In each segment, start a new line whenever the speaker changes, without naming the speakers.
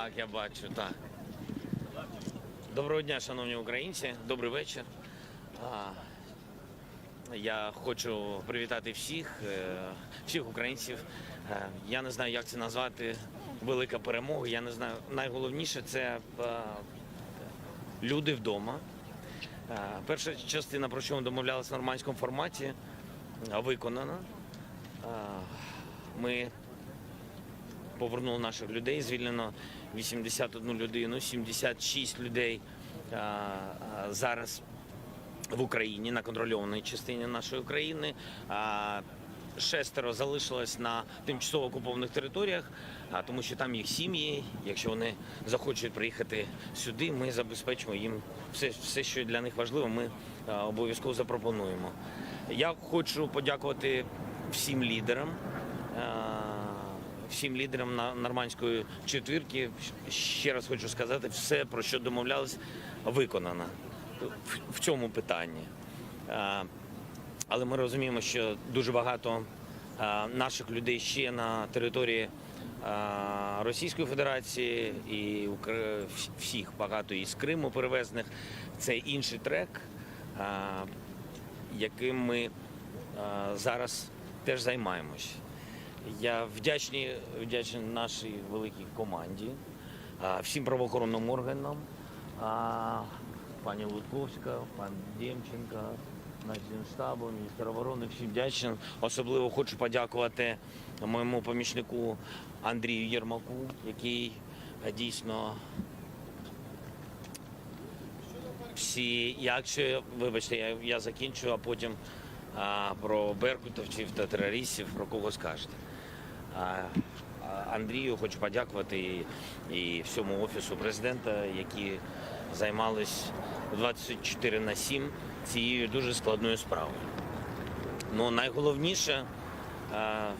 Так, я бачу, так. Доброго дня, шановні українці, добрий вечір. Я хочу привітати всіх українців. Я не знаю, як це назвати, велика перемога. Я не знаю, найголовніше – це люди вдома. Перша частина, про що ми домовлялися в нормандському форматі, виконана. Ми повернули наших людей, звільнено 81 людину, 76 людей зараз в Україні, на контрольованій частині нашої країни. 6 залишилось на тимчасово окупованих територіях, тому що там їх сім'ї. Якщо вони захочуть приїхати сюди, ми забезпечимо їм все, що для них важливо, ми обов'язково запропонуємо. Я хочу подякувати всім лідерам нормандської четвірки. Ще раз хочу сказати, все, про що домовлялись, виконано в цьому питанні. Але ми розуміємо, що дуже багато наших людей ще на території Російської Федерації і всіх багато із Криму перевезених. Це інший трек, яким ми зараз теж займаємось. Я вдячний нашій великій команді, всім правоохоронним органам, пані Лутковська, пан Демченко, Начальник штабу, міністр оборони, всім вдячний. Особливо хочу подякувати моєму помічнику Андрію Єрмаку, який дійсно вибачте, я закінчу, а потім про беркутовців та терористів, про кого скажете. Андрію хочу подякувати і всьому Офісу Президента, які займались 24/7 цією дуже складною справою. Ну, найголовніше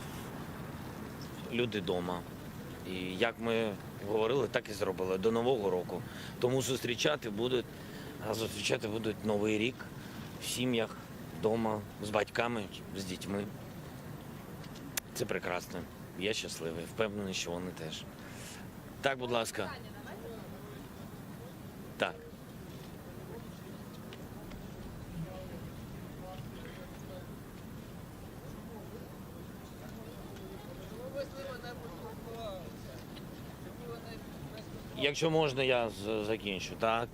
– люди вдома. І як ми говорили, так і зробили до Нового року. Тому зустрічати будуть Новий рік в сім'ях, вдома, з батьками, з дітьми. Це прекрасно. Я щасливий, впевнений, що вони теж. Так, будь ласка. Так. Якщо можна, я закінчу. Так.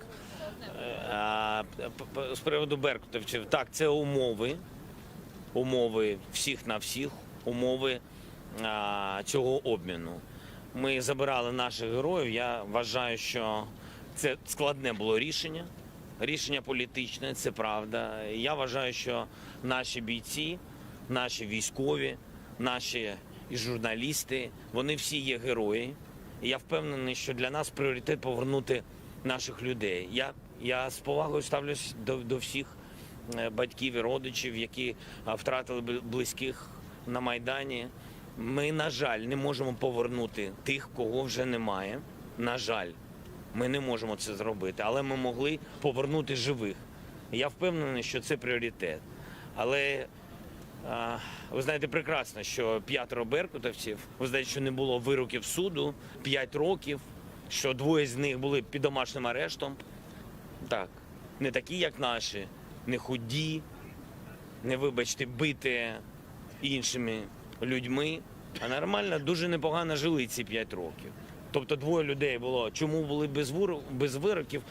З приводу беркутовців. Так, це умови всіх на всіх, умови цього обміну. Ми забирали наших героїв. Я вважаю, що це складне було рішення політичне, це правда. Я вважаю, що наші бійці, наші військові, наші і журналісти, вони всі є герої. І я впевнений, що для нас пріоритет повернути наших людей. Я з повагою ставлюсь до всіх батьків і родичів, які втратили близьких на Майдані. Ми, на жаль, не можемо повернути тих, кого вже немає. На жаль, ми не можемо це зробити, але ми могли повернути живих. Я впевнений, що це пріоритет. Але ви знаєте прекрасно, що 5 беркутовців, ви знаєте, що не було вироків суду, 5 років, що 2 з них були під домашнім арештом. Так, не такі, як наші, не худі, не, вибачте, бити іншими людьми, а нормально, дуже непогано жили ці 5 років. Тобто 2 людей було. Чому були без вироків,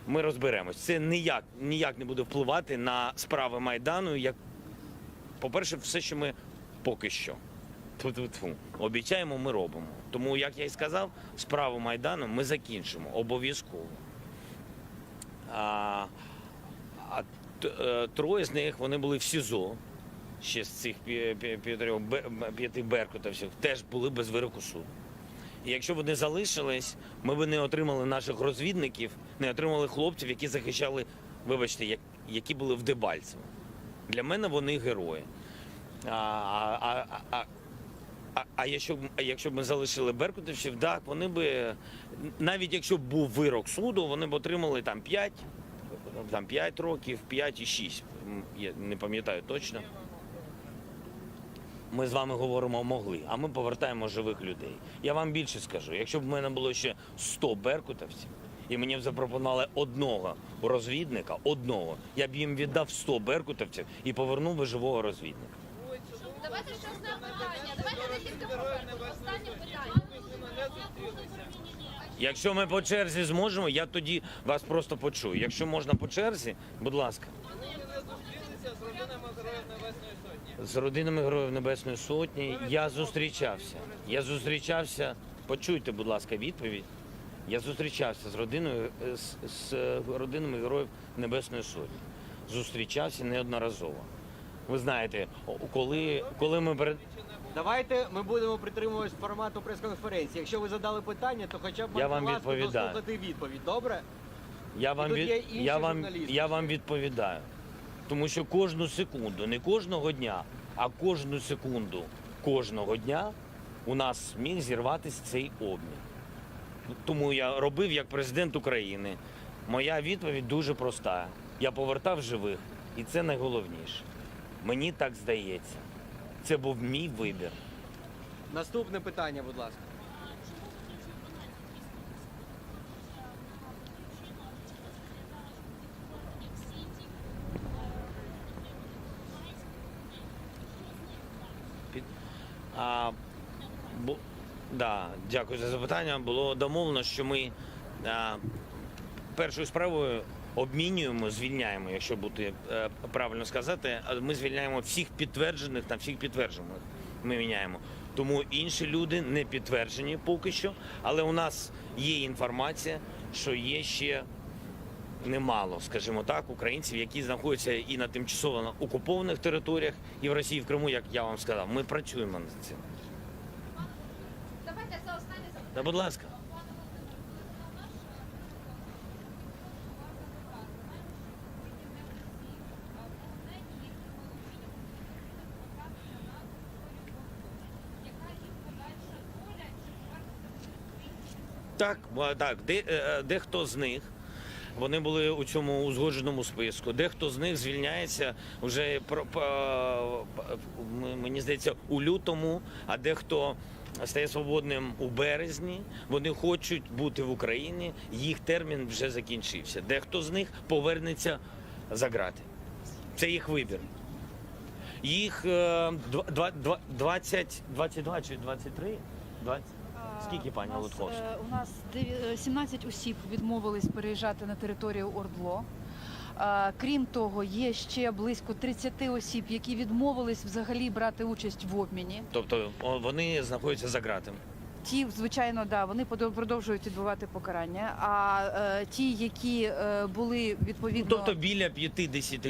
ми розберемось. Це ніяк не буде впливати на справи Майдану. По-перше, все, що ми поки що обіцяємо, ми робимо. Тому, як я і сказав, справу Майдану ми закінчимо обов'язково. А 3 з них, вони були в СІЗО, ще з цих 5 беркутовців, теж були без вироку суду. І якщо б вони залишились, ми б не отримали наших розвідників, не отримали хлопців, які захищали, вибачте, які були в Дебальцево. Для мене вони герої. Якщо б ми залишили беркутовців, так, вони б, навіть якщо б був вирок суду, вони б отримали там 5 років, 5 і 6, я не пам'ятаю точно. ми з вами говоримо могли, а ми повертаємо живих людей. Я вам більше скажу, якщо б в мене було ще 100 беркутовців, і мені б запропонували одного розвідника, я б їм віддав 100 беркутовців і повернув би живого розвідника.
Давайте ще одне питання. Давайте не тільки про Беркут. Останнє питання.
Якщо ми по черзі зможемо, я тоді вас просто почую. Якщо можна по черзі, будь ласка. З родинами Героїв Небесної Сотні я зустрічався, почуйте, будь ласка, відповідь. Я зустрічався з родинами Героїв Небесної Сотні. Зустрічався неодноразово. Ви знаєте, коли ми перед...
Давайте ми будемо притримуватись формату прес-конференції. Якщо ви задали питання, то хоча б
Я вам
будь ласка,
відповідаю.
дослухати відповідь. Добре?
Я вам,
тут є інші журналісти.
я вам відповідаю. Тому що кожну секунду, не кожного дня, а кожну секунду кожного дня у нас міг зірватися цей обмін. Тому я робив як президент України. Моя відповідь дуже проста. Я повертав живих, і це найголовніше. Мені так здається. Це був мій вибір.
Наступне питання, будь ласка.
Дякую за запитання. Було домовлено, що ми першою справою звільняємо, якщо бути правильно сказати, ми звільняємо всіх підтверджених та всіх підтверджених. Ми міняємо. Тому інші люди не підтверджені поки що, але у нас є інформація, що є ще немало, скажімо так, українців, які знаходяться і на тимчасово окупованих територіях, і в Росії, в Криму, як я вам сказав. Ми працюємо над цим.
Давайте за останнє запитання.
Та, будь ласка. Так, дехто з них, вони були у цьому узгодженому списку, дехто з них звільняється вже, мені здається, у лютому, а дехто стає свободним у березні. Вони хочуть бути в Україні, їх термін вже закінчився. Дехто з них повернеться за ґрати. Це їх вибір. Їх 22 чи 23? 20? Скільки, пані Лутковська?
У нас 17 осіб відмовились переїжджати на територію ОРДЛО. Крім того, є ще близько 30 осіб, які відмовились взагалі брати участь в обміні.
Тобто вони знаходяться за ґратами?
Ті, звичайно, да, вони продовжують відбувати покарання. А ті, які були відповідно...
Тобто біля 50